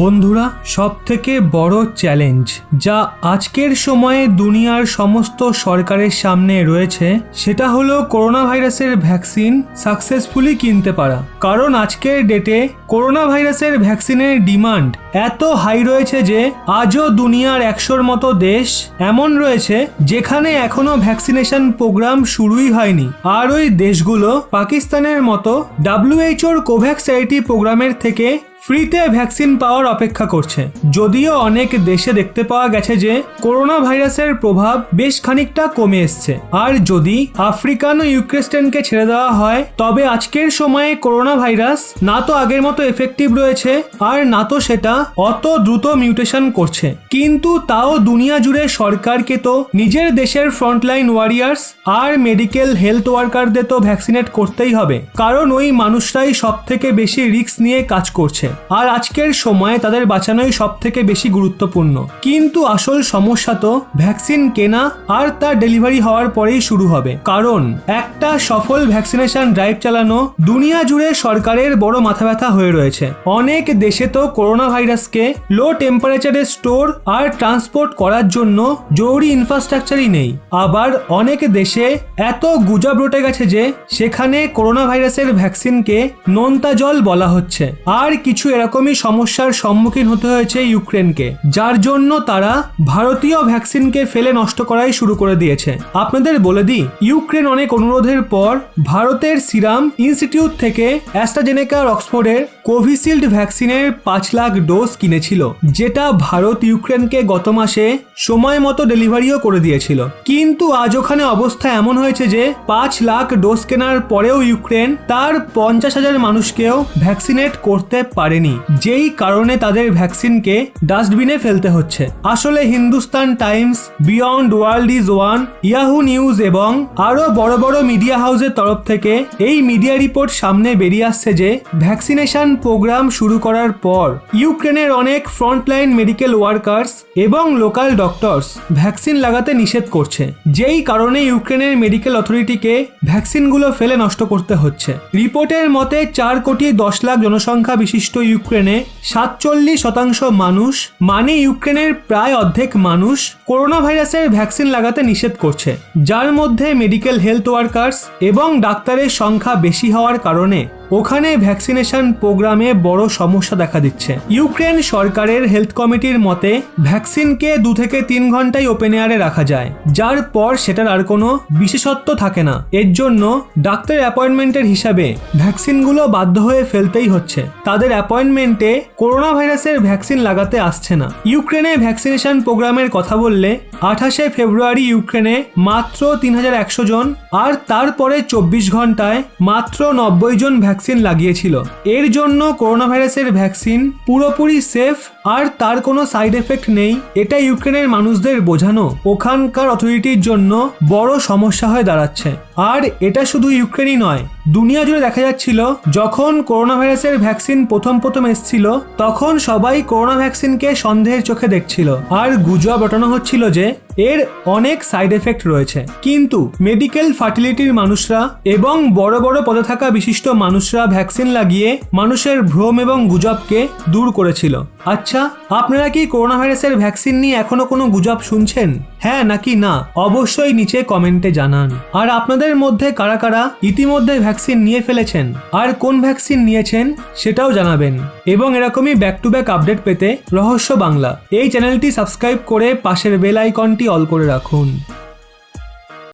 বন্ধুরা, সবথেকে বড় চ্যালেঞ্জ যা আজকের সময়ে দুনিয়ার সমস্ত সরকারের সামনে রয়েছে সেটা হলো করোনা ভাইরাসের ভ্যাকসিন সাকসেসফুলি কিনতে পারা। কারণ আজকের ডেটে করোনা ভাইরাসের ভ্যাকসিনের ডিমান্ড এত হাই রয়েছে যে আজও দুনিয়ার 100-র মতো দেশ এমন রয়েছে যেখানে এখনো ভ্যাকসিনেশন প্রোগ্রাম শুরুই হয়নি। আর ওই দেশগুলো পাকিস্তানের মতো WHO কোভ্যাক্স চ্যারিটি প্রোগ্রামের থেকে ফ্রিতে ভ্যাকসিন পাওয়ার অপেক্ষা করছে। যদিও অনেক দেশে দেখতে পাওয়া গেছে যে করোনা ভাইরাসের প্রভাব বেশ খানিকটা কমে এসছে। আর যদি আফ্রিকান ও ইউক্রেস্টেনকে ছেড়ে দেওয়া হয় তবে আজকের সময়ে করোনা ভাইরাস না তো আগের মতো এফেক্টিভ রয়েছে আর না তো সেটা অত দ্রুত মিউটেশন করছে। কিন্তু তাও দুনিয়া জুড়ে সরকারকে তো নিজের দেশের ফ্রন্টলাইন ওয়ারিয়ার্স আর মেডিকেল হেলথ ওয়ার্কারদের তো ভ্যাকসিনেট করতেই হবে, কারণ ওই মানুষরাই সব থেকে বেশি রিস্ক নিয়ে কাজ করছে আর আজকের সময়ে তাদের বাঁচানোই সব থেকে বেশি গুরুত্বপূর্ণ। কিন্তু আসল সমস্যা তো ভ্যাকসিন কেনা আর তার ডেলিভারি হওয়ার পরেই শুরু হবে, কারণ একটা সফল ভ্যাকসিনেশন ড্রাইভ চালানো দুনিয়া জুড়ে সরকারের বড় মাথা ব্যথা হয়ে রয়েছে। অনেক দেশে তো করোনা ভাইরাসকে লো টেম্পারেচারে স্টোর আর ট্রান্সপোর্ট করার জন্য জরুরি ইনফ্রাস্ট্রাকচারই নেই। আবার অনেক দেশে এত গুজব রটে গেছে যে সেখানে করোনা ভাইরাসের ভ্যাকসিনকে নোনতা জল বলা হচ্ছে। আর কিছু এরকমই সমস্যার সম্মুখীন হতে হয়েছে ইউক্রেনকে, যার জন্য তারা ভারতীয় ভ্যাকসিনকে ফেলে নষ্ট করাই শুরু করে দিয়েছে। আপনাদের বলে দিই, ইউক্রেন অনেক অনুরোধের পর ভারতের সিরাম ইনস্টিটিউট থেকে অ্যাস্ট্রাজেনেকা আর অক্সফোর্ডের কোভিশিল্ড ভ্যাকসিনের 5 লাখ ডোজ কিনেছিল, যেটা ভারত ইউক্রেনকে গত মাসে সময় মতো ডেলিভারিও করে দিয়েছিল। কিন্তু আজ ওখানে অবস্থা এমন হয়েছে যে 5 লাখ ডোজ কেনার পরেও ইউক্রেন তার 50,000 মানুষকেও ভ্যাকসিনেট করতে পারেনি, যেই কারণে তাদের ভ্যাকসিনকে ডাস্টবিনে ফেলতে হচ্ছে। আসলে Hindustan Times, beyond world is one, Yahoo news এবং আরো বড় বড় মিডিয়া হাউসের তরফ থেকে এই মিডিয়া রিপোর্ট সামনে বেরিয়ে আসছে যে ভ্যাকসিনেশন প্রোগ্রাম শুরু করার পর ইউক্রেনের অনেক ফ্রন্টলাইন মেডিকেল ওয়ার্কার্স এবং লোকাল ডক্টরস ভ্যাকসিন লাগাতে নিষেধ করছে, যেই কারণে ইউক্রেনের মেডিকেল অথরিটিকে ভ্যাকসিনগুলো ফেলে নষ্ট করতে হচ্ছে। রিপোর্টের মতে 4 কোটি 10 লাখ জনসংখ্যা বিশিষ্ট ইউক্রেনে 47% মানুষ, মানে ইউক্রেনের প্রায় অর্ধেক মানুষ করোনা ভাইরাসের ভ্যাকসিন লাগাতে নিষেধ করছে, যার মধ্যে মেডিকেল হেলথ ওয়ার্কার্স এবং ডাক্তারের সংখ্যা বেশি হওয়ার কারণে ওখানে ভ্যাকসিনেশন প্রোগ্রামে বড় সমস্যা দেখা দিচ্ছে। ইউক্রেন সরকারের হেলথ কমিটির মতে ভ্যাকসিনকে 2 থেকে 3 ঘন্টাই ওপেন এয়ারে রাখা যায়, যার পর সেটার আর কোনো বিশেষত্ব থাকে না। এর জন্য ডাক্তার অ্যাপয়েন্টমেন্টের হিসাবে ভ্যাকসিনগুলো বাধ্য হয়ে ফেলতেই হচ্ছে। তাদের অ্যাপয়েন্টমেন্টে করোনা ভাইরাসের ভ্যাকসিন লাগাতে আসছে না। ইউক্রেনে ভ্যাকসিনেশন প্রোগ্রামের কথা বললে 28 ফেব্রুয়ারি ইউক্রেনে মাত্র 3100 জন আর তারপরে 24 ঘন্টায় মাত্র 90 জন ভ্যাকসিন লাগিয়েছিল। এর জন্য করোনা ভাইরাসের ভ্যাকসিন পুরোপুরি সেফ আর তার কোনো সাইড এফেক্ট নেই, এটা ইউক্রেনের মানুষদের বোঝানো ওখানকার অথরিটির জন্য বড় সমস্যা হয়ে দাঁড়াচ্ছে। আর এটা শুধু ইউক্রেনই নয়, দুনিয়া জুড়ে দেখা যাচ্ছিল যখন করোনা ভাইরাসের ভ্যাকসিন প্রথম এসেছিল তখন সবাই করোনা ভ্যাকসিনকে সন্দেহের চোখে দেখছিল আর গুজব রটানো হচ্ছিল যে এর অনেক সাইড এফেক্ট রয়েছে। কিন্তু মেডিকেল ফার্টিলিটির মানুষরা এবং বড় বড় পদে থাকা বিশিষ্ট মানুষরা ভ্যাকসিন লাগিয়ে মানুষের ভ্রম এবং গুজবকে দূর করেছিল। আচ্ছা, আপনারা কি করোনা ভাইরাসের ভ্যাকসিন নিয়ে এখনো কোনো গুজব শুনছেন? হ্যাঁ নাকি না অবশ্যই নিচে কমেন্টে জানান। আর আপনাদের মধ্যে কারা কারা ইতিমধ্যে ভ্যাকসিন নিয়ে ফেলেছেন আর কোন ভ্যাকসিন নিয়েছেন সেটাও জানাবেন। এবং এরকমই ব্যাক টু ব্যাক আপডেট পেতে রহস্য বাংলা এই চ্যানেলটি সাবস্ক্রাইব করে পাশের বেল আইকনটি অল করে রাখুন।